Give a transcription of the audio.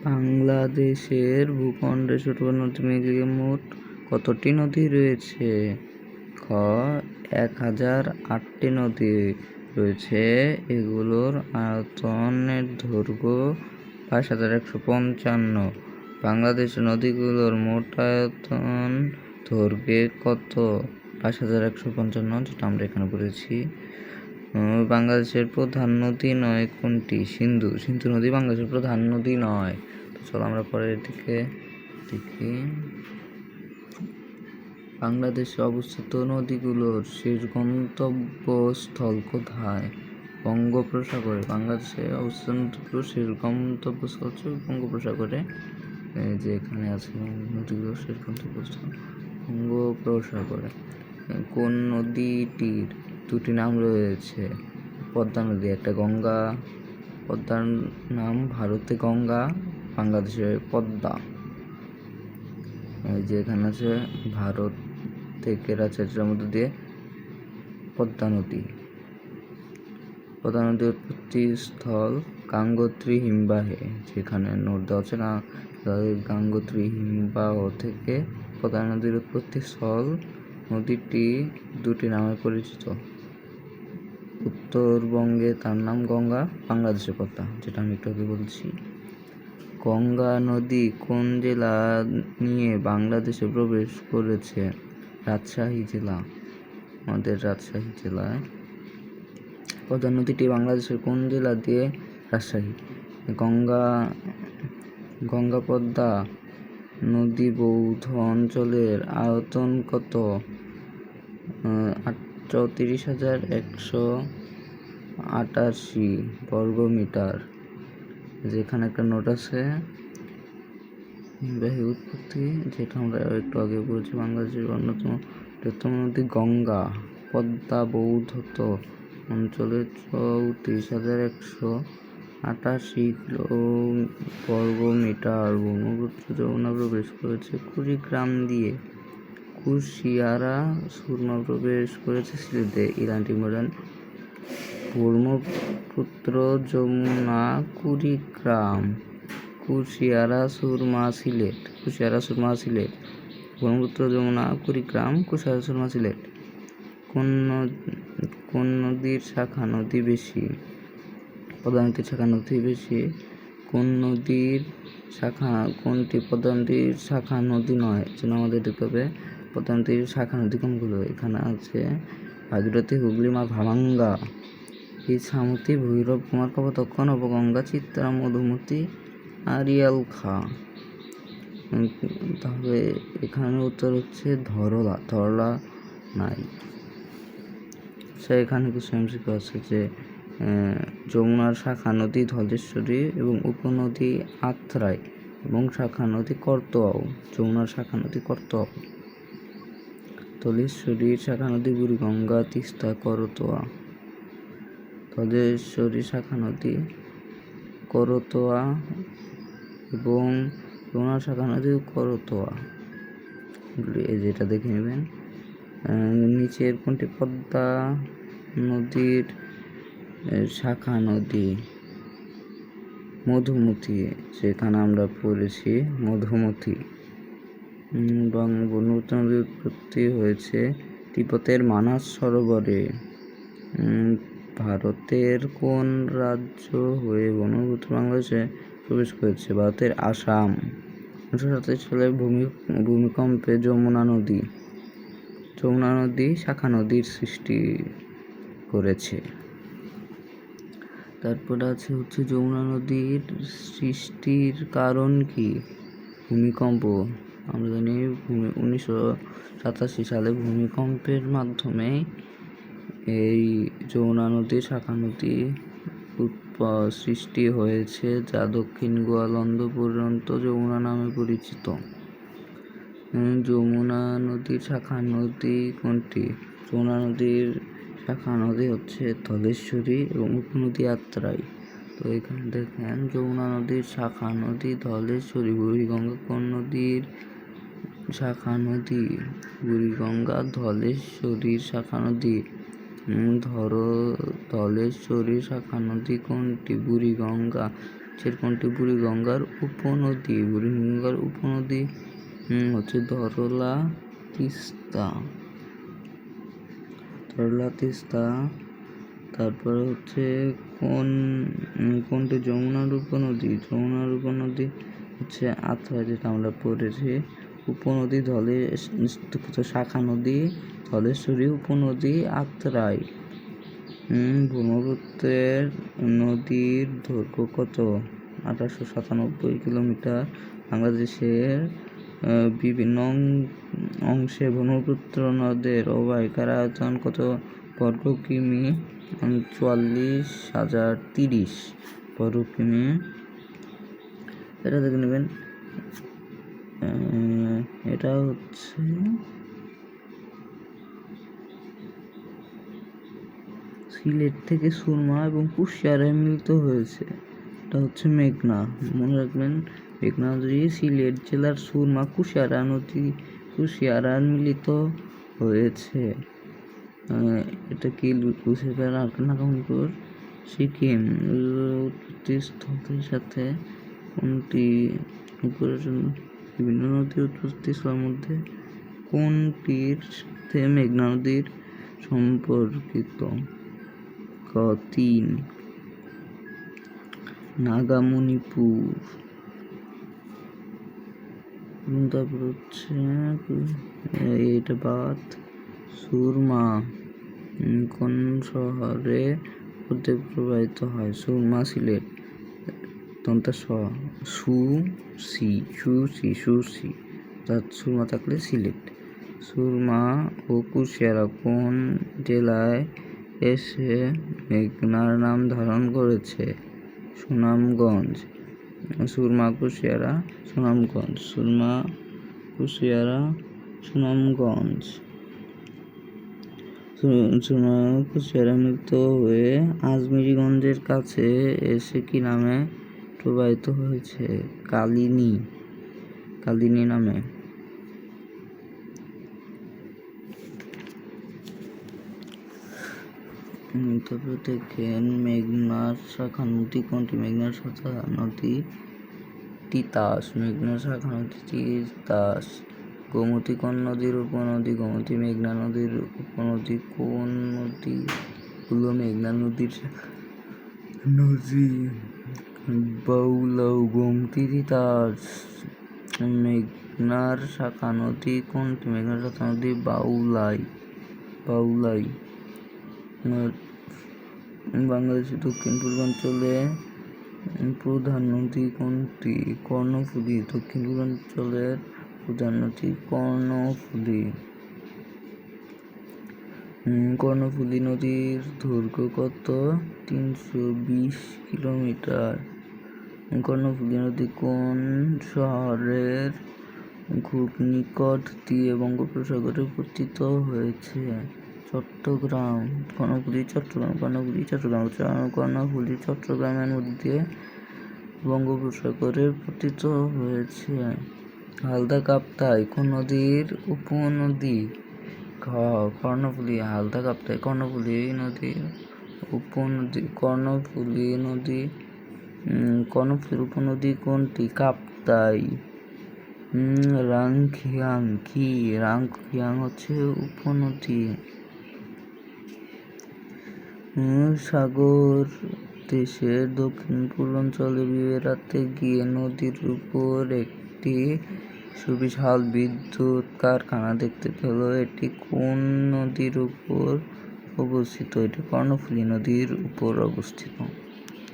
বাংলাদেশের ভূখণ্ডে ছোট বড় নদী মিলিয়ে মোট কতটি নদী রয়েছে? খ. 1008টি নদী রয়েছে। এগুলোর আয়তনের দৈর্ঘ্য 22,155। বাংলাদেশের নদীগুলোর মোট আয়তন দৈর্ঘ্যে কত? 22,155, যেটা আমরা এখানে পড়েছি। বাংলাদেশের প্রধান নদী নয় কোনটি? সিন্ধু নদী বাংলাদেশের প্রধান নদী নয়। তো চলো আমরা পরের দিকে দেখি। বাংলাদেশে অবস্থিত নদীগুলোর শেষ গন্তব্যস্থল কোথায়? বঙ্গোপসাগরে। বাংলাদেশে অবস্থিত নদীগুলোর শেষ গন্তব্যস্থল হচ্ছে বঙ্গোপসাগরে। যে এখানে আছে নদীগুলোর শেষ গন্তব্যস্থল বঙ্গোপসাগরে। কোন নদীটির দুটি নাম রয়েছে? পদ্মা নদী। একটা গঙ্গা, পদ্মার নাম ভারতে গঙ্গা, বাংলাদেশে পদ্মা। এই যে এখানে আছে ভারত থেকে রাজ্যের মধ্যে দিয়ে পদ্মা নদী। পদ্মা নদীর উৎপত্তি স্থল গাঙ্গোত্রী হিমবাহে, যেখানে নোট দেওয়া আছে না, গাঙ্গোত্রী হিমবাহ থেকে পদ্মা নদীর উৎপত্তি স্থল। নদীটি দুটি নামে পরিচিত। উত্তরবঙ্গে তার নাম গঙ্গা, বাংলাদেশে পদ্মা, যেটা আমি একটু আগে বলছি। গঙ্গা নদী কোন জেলা নিয়ে বাংলাদেশে প্রবেশ করেছে? রাজশাহী জেলা, আমাদের রাজশাহী জেলায়। পদ্মা নদীটি বাংলাদেশের কোন জেলা দিয়ে? রাজশাহী। গঙ্গা পদ্মা নদী বৌদ্ধ অঞ্চলের আয়তন কত? 34,188 বর্গমিটার। যেখানে একটা নোট আছে হিমবাহ উৎপত্তি, যেটা আমরা একটু আগে বলছি। বাংলাদেশের অন্যতম বৃহত্তম নদী গঙ্গা পদ্মা বৌদ্ধত্ব অঞ্চলে 34,188 বর্গমিটার ব্রহ্মপুত্র যমুনা প্রবেশ করেছে কুড়িগ্রাম দিয়ে। কুশিয়ারা সুরমা প্রবেশ করেছে সিলেটে। ইরান টিমোরান ব্রহ্মপুত্র যমুনা কুড়িগ্রাম। কুশিয়ারা সুরমা সিলেট। ব্রহ্মপুত্র যমুনা কুড়িগ্রাম, কুশিয়ারা সুরমা সিলেট। কোন নদীর শাখা নদী বেশি? পদ্মা নদীর শাখা নদী বেশি। কোনটি পদ্মা নদীর শাখা নদী নয়? যেন আমাদের দেখতে হবে পদ্মা নদীর শাখা নদী কোনগুলো। এখানে আছে ভাগীরথী, হুগলি, ভাঙ্গা, ইছামতি, ভৈরব, কুমারকাপা, তক্ষ, নবগঙ্গা, চিত্রা, মধুমতি, আড়িয়াল খাঁ। তাহলে এখানে উত্তর হচ্ছে ধরলা নাই। এখানে কিছু এমসিকিউ আছে যে যমুনার শাখা নদী ধলেশ্বরী এবং উপনদী আত্রাই এবং শাখা নদী করতোয়াও। যমুনার শাখা নদী করতোয়াও। ধলেশ্বরীর শাখা নদী বুড়িগঙ্গা, তিস্তা, করতোয়া। ধলেশ্বরীর শাখা নদী করতোয়া এবং যমুনার শাখা নদী করতোয়া। যেটা দেখে নেবেন। নিচের কোনটি পদ্মা নদীর শাখা নদী? মধুমতি, যেখানে আমরা পড়েছি মধুমতি। ব্রহ্মপুত্র নদীর উৎপত্তি হয়েছে তিব্বতের মানাস সরোবরে। ভারতের কোন রাজ্য হয়ে ব্রহ্মপুত্র বাংলাদেশে প্রবেশ করেছে? ভারতের আসাম। 1927 সালে ভূমিকম্পে যমুনা নদী শাখা নদীর সৃষ্টি করেছে। তারপরে আছে হচ্ছে যমুনা নদীর সৃষ্টির কারণ কি? ভূমিকম্প। আমরা জানি 1987 সালে ভূমিকম্পের মাধ্যমে এই যমুনা নদীর শাখা নদী সৃষ্টি হয়েছে, যা দক্ষিণ গোয়ালন্দ পর্যন্ত যমুনা নামে পরিচিত। যমুনা নদীর শাখা নদী কোনটি? যমুনা নদীর শাখা নদী হচ্ছে ধলেশ্বরী এবং উপনদী আত্রাই। তো এখানে দেখেন যমুনা নদীর শাখা নদী ধলেশ্বরী। বুড়িগঙ্গা কোন নদীর শাখা নদী? বুড়িগঙ্গা ধলেশ্বরীর শাখা নদী। ধলেশ্বরীর শাখা নদী কোনটি? বুড়িগঙ্গা। নিচের কোনটি বুড়িগঙ্গার উপনদী? বুড়িগঙ্গার উপনদী হচ্ছে ধরলা তিস্তা। তারপরে হচ্ছে কোনটি যমুনার উপনদী? যমুনার উপনদী হচ্ছে আত্রাই, যেটা আমরা পড়েছি। উপনদী শাখা নদী ধলেশ্বরী, উপনদী আত্রাই। ব্রহ্মপুত্রের নদীর দৈর্ঘ্য কত? 1897 কিলোমিটার। বাংলাদেশের বিভিন্ন অংশে ব্রহ্মপুত্র নদের অববাহিকার আয়তন কত বর্গ কিমি? 44,030 বর্গ কিমি। এটা দেখে নেবেন। এটা হচ্ছে সিলেট থেকে সুরমা এবং কুশিয়ারায় মিলিত হয়েছে। এটা হচ্ছে মেঘনা। মনে রাখবেন, মেঘনা নদী সিলেট জেলার সুরমা কুশিয়ারার মিলিত হয়েছে। এটা কি লুসিফার নাগামপুর সিকিম। উৎপত্তিস্থলের সাথে কোনটি বিভিন্ন নদীর উৎপত্তিস্থলের মধ্যে কোনটির সাথে মেঘনা নদীর সম্পর্কিত? 3 নাগামণিপুর। তারপর হচ্ছে এটা বাদ। সুরমা কোন শহরে প্রবাহিত হয়? সুরমা সিলেট। সুরমা থাকলে সিলেট। সুরমা ও কুশিয়ারা কোন জেলায় এসে মেঘনার নাম ধারণ করেছে? সুনামগঞ্জ। সুরমা কুশিয়ারা সুনামগঞ্জ। সুরমা কুশিয়ারা মিলিত হয়ে আজমিরগঞ্জের কাছে এসে কি নামে প্রবাহিত হয়েছে? কালিনী নামে। তারপরে দেখেন মেঘনার শাখা নদী কোনটি? মেঘনার শাখা নদী তিতাস। গোমতী কোন নদীর উপনদী? গোমতী মেঘনা নদীর উপনদী। কোন নদী হলো মেঘনা নদীর নদী? বাউলাও। গোমতী তিতাস। মেঘনার শাখা নদী কোনটি? মেঘনার শাখা নদী বাউলাই। বাংলাদেশের দক্ষিণ পূর্বাঞ্চলে প্রধান নদী কোনটি? কর্ণফুলী। দক্ষিণ পূর্বাঞ্চলের প্রধান নদী কর্ণফুলী। কর্ণফুলী নদীর দৈর্ঘ্য কত? 320 কিলোমিটার। কর্ণফুলী নদী কোন শহরের খুব নিকট দিয়ে বঙ্গোপসাগরে পতিত হয়েছে? চট্টগ্রাম। কর্ণফুলী চট্টগ্রামের মধ্যে বঙ্গোপসাগরে পতিত হয়েছে। হালদা কাপ্তাই কোন নদীর উপনদী? কর্ণফুলী। হালদা কাপ্তাই কর্ণফুলী নদীর উপনদী। কর্ণফুলীর উপনদী কোনটি? কাপ্তাই। রাংখিয়াং হচ্ছে উপনদী। সাগর দেশের দক্ষিণ পূর্বাঞ্চলে বেড়াতে গিয়ে নদীর উপর একটি সুবিশাল বিদ্যুৎ কারখানা দেখতে পেল। এটি কোন নদীর উপর অবস্থিত? এটি কর্ণফুলী নদীর উপর অবস্থিত।